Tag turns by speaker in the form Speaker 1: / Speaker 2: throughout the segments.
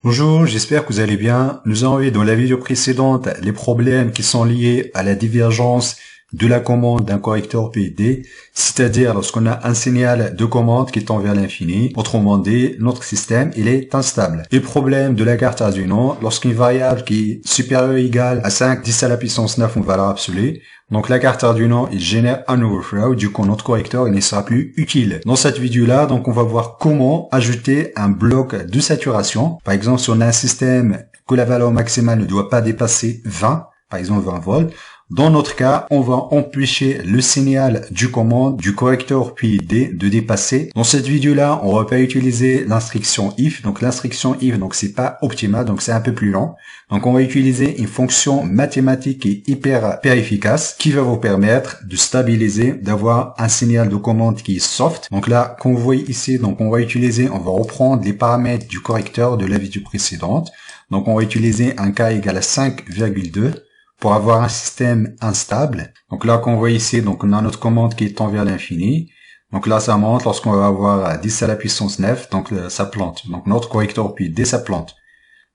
Speaker 1: Bonjour, j'espère que vous allez bien. Nous avons vu dans la vidéo précédente les problèmes qui sont liés à la divergence de la commande d'un correcteur PID, c'est-à-dire lorsqu'on a un signal de commande qui tend vers l'infini. Autrement dit, notre système, il est instable. Et problème de la carte Arduino, lorsqu'une variable qui est supérieure ou égale à 5, 10 à la puissance 9 en valeur absolue, donc la carte Arduino, il génère un overflow, du coup notre correcteur, il ne sera plus utile. Dans cette vidéo-là, donc on va voir comment ajouter un bloc de saturation. Par exemple, si on a un système que la valeur maximale ne doit pas dépasser 20, par exemple 20 volts, dans notre cas, on va empêcher le signal du commande du correcteur PID de dépasser. Dans cette vidéo-là, on va pas utiliser l'instruction if. Donc l'instruction if, donc c'est pas optimal, donc c'est un peu plus lent. Donc on va utiliser une fonction mathématique qui est hyper efficace, qui va vous permettre de stabiliser, d'avoir un signal de commande qui est soft. Donc là, comme vous voyez ici, donc on va reprendre les paramètres du correcteur de la vidéo précédente. Donc on va utiliser un k égale à 5,2. pour avoir un système instable. Donc là, qu'on voit ici, donc on a notre commande qui tend vers l'infini. Donc là, ça monte lorsqu'on va avoir 10 à la puissance 9, donc ça plante. Donc notre correcteur PID, ça plante.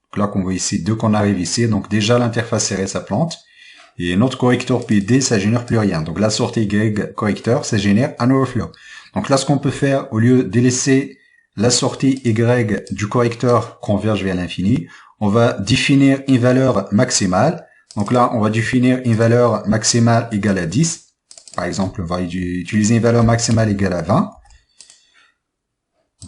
Speaker 1: Donc là, qu'on voit ici, dès qu'on arrive ici, donc déjà l'interface serrée, ça plante. Et notre correcteur PID, ça génère plus rien. Donc la sortie Y correcteur, ça génère un overflow. Donc là, ce qu'on peut faire, au lieu de laisser la sortie Y du correcteur converge vers l'infini, on va définir une valeur maximale. Donc là, on va définir une valeur maximale égale à 10. Par exemple, on va utiliser une valeur maximale égale à 20.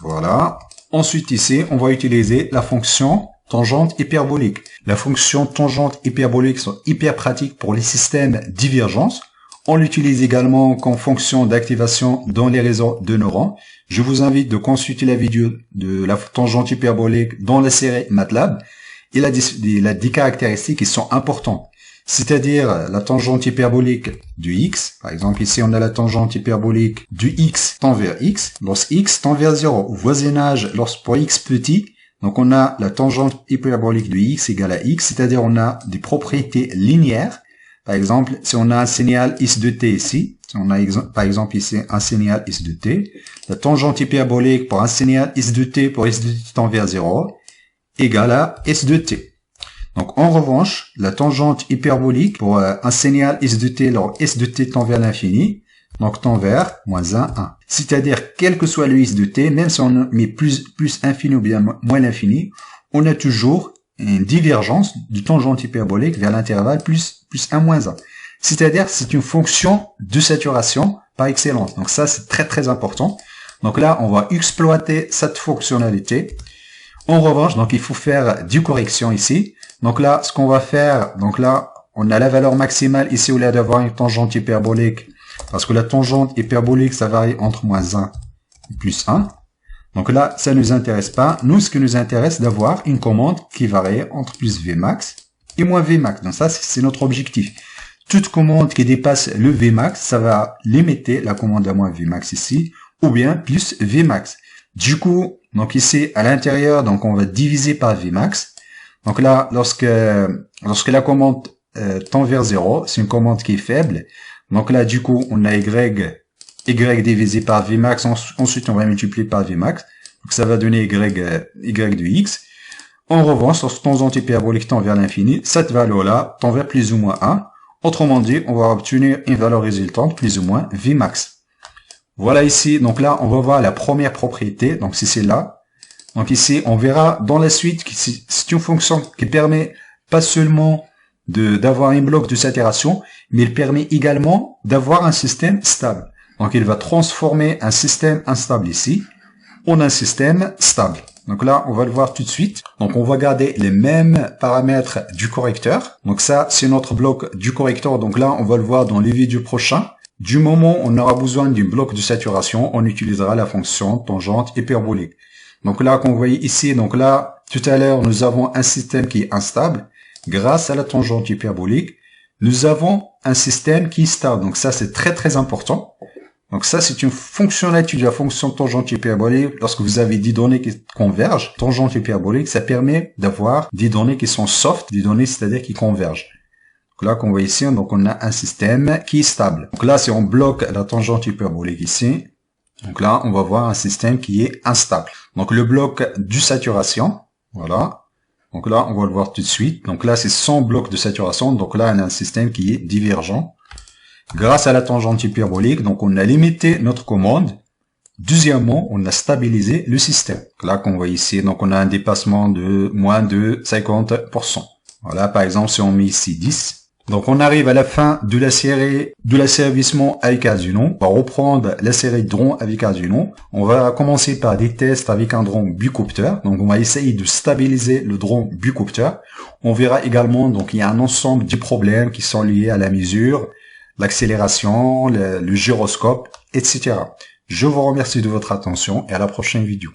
Speaker 1: Voilà. Ensuite, ici, on va utiliser la fonction tangente hyperbolique. La fonction tangente hyperbolique sont hyper pratiques pour les systèmes divergence. On l'utilise également comme fonction d'activation dans les réseaux de neurones. Je vous invite de consulter la vidéo de la tangente hyperbolique dans la série MATLAB. Il a des caractéristiques qui sont importantes. C'est-à-dire la tangente hyperbolique du x. Par exemple, ici, on a la tangente hyperbolique du x tend vers x. Lorsque x tend vers 0, voisinage pour x petit, donc on a la tangente hyperbolique de x égale à x, c'est-à-dire on a des propriétés linéaires. Par exemple, si on a un signal is de t ici, si on a par exemple ici un signal is de t, la tangente hyperbolique pour un signal is de t pour x de t tend vers 0, égale à s de t. Donc en revanche, la tangente hyperbolique pour un signal s de t lors s de t tend vers l'infini, donc tend vers moins 1, 1. C'est-à-dire, quel que soit le s de t, même si on met plus infini ou bien moins l'infini, on a toujours une divergence du tangente hyperbolique vers l'intervalle plus 1, moins 1. C'est-à-dire, c'est une fonction de saturation par excellence. Donc ça, c'est très important. Donc là, on va exploiter cette fonctionnalité. En revanche, donc il faut faire des corrections ici. Donc là, ce qu'on va faire, donc là, on a la valeur maximale ici au lieu d'avoir une tangente hyperbolique. Parce que la tangente hyperbolique, ça varie entre moins 1 et plus 1. Donc là, ça ne nous intéresse pas. Nous, ce qui nous intéresse, d'avoir une commande qui varie entre plus Vmax et moins Vmax. Donc ça, c'est notre objectif. Toute commande qui dépasse le Vmax, ça va limiter la commande à moins Vmax ici, ou bien plus Vmax. Du coup, donc ici, à l'intérieur, donc on va diviser par Vmax. Donc là, lorsque la commande tend vers 0, c'est une commande qui est faible. Donc là, du coup, on a y divisé par Vmax. Ensuite, on va multiplier par Vmax. Donc ça va donner y de x. En revanche, lorsque tangente hyperbolique tend vers l'infini, cette valeur-là tend vers plus ou moins 1. Autrement dit, on va obtenir une valeur résultante plus ou moins Vmax. Voilà ici, donc là, on va voir la première propriété, donc c'est celle-là. Donc ici, on verra dans la suite que c'est une fonction qui permet pas seulement d'avoir un bloc de saturation, mais il permet également d'avoir un système stable. Donc il va transformer un système instable ici en un système stable. Donc là, on va le voir tout de suite. Donc on va garder les mêmes paramètres du correcteur. Donc ça, c'est notre bloc du correcteur. Donc là, on va le voir dans les vidéos prochains. Du moment où on aura besoin d'un bloc de saturation, on utilisera la fonction tangente hyperbolique. Donc là, qu'on voit ici, donc là, tout à l'heure, nous avons un système qui est instable. Grâce à la tangente hyperbolique, nous avons un système qui est stable. Donc ça, c'est très important. Donc ça, c'est une fonctionnalité de la fonction tangente hyperbolique. Lorsque vous avez des données qui convergent, tangente hyperbolique, ça permet d'avoir des données qui sont soft, des données, c'est-à-dire qui convergent. Donc là, qu'on voit ici, donc on a un système qui est stable. Donc là, si on bloque la tangente hyperbolique ici, donc là, on va voir un système qui est instable. Donc le bloc du saturation, voilà. Donc là, on va le voir tout de suite. Donc là, c'est 100 blocs de saturation. Donc là, on a un système qui est divergent. Grâce à la tangente hyperbolique, donc on a limité notre commande. Deuxièmement, on a stabilisé le système. Là, qu'on voit ici, donc on a un dépassement de moins de 50%. Voilà, par exemple, si on met ici 10. Donc on arrive à la fin de la série de l'asservissement avec Arduino. On va reprendre la série de drones avec Arduino. On va commencer par des tests avec un drone bicoptère. Donc on va essayer de stabiliser le drone bicoptère. On verra également, donc il y a un ensemble de problèmes qui sont liés à la mesure, l'accélération, le gyroscope, etc. Je vous remercie de votre attention et à la prochaine vidéo.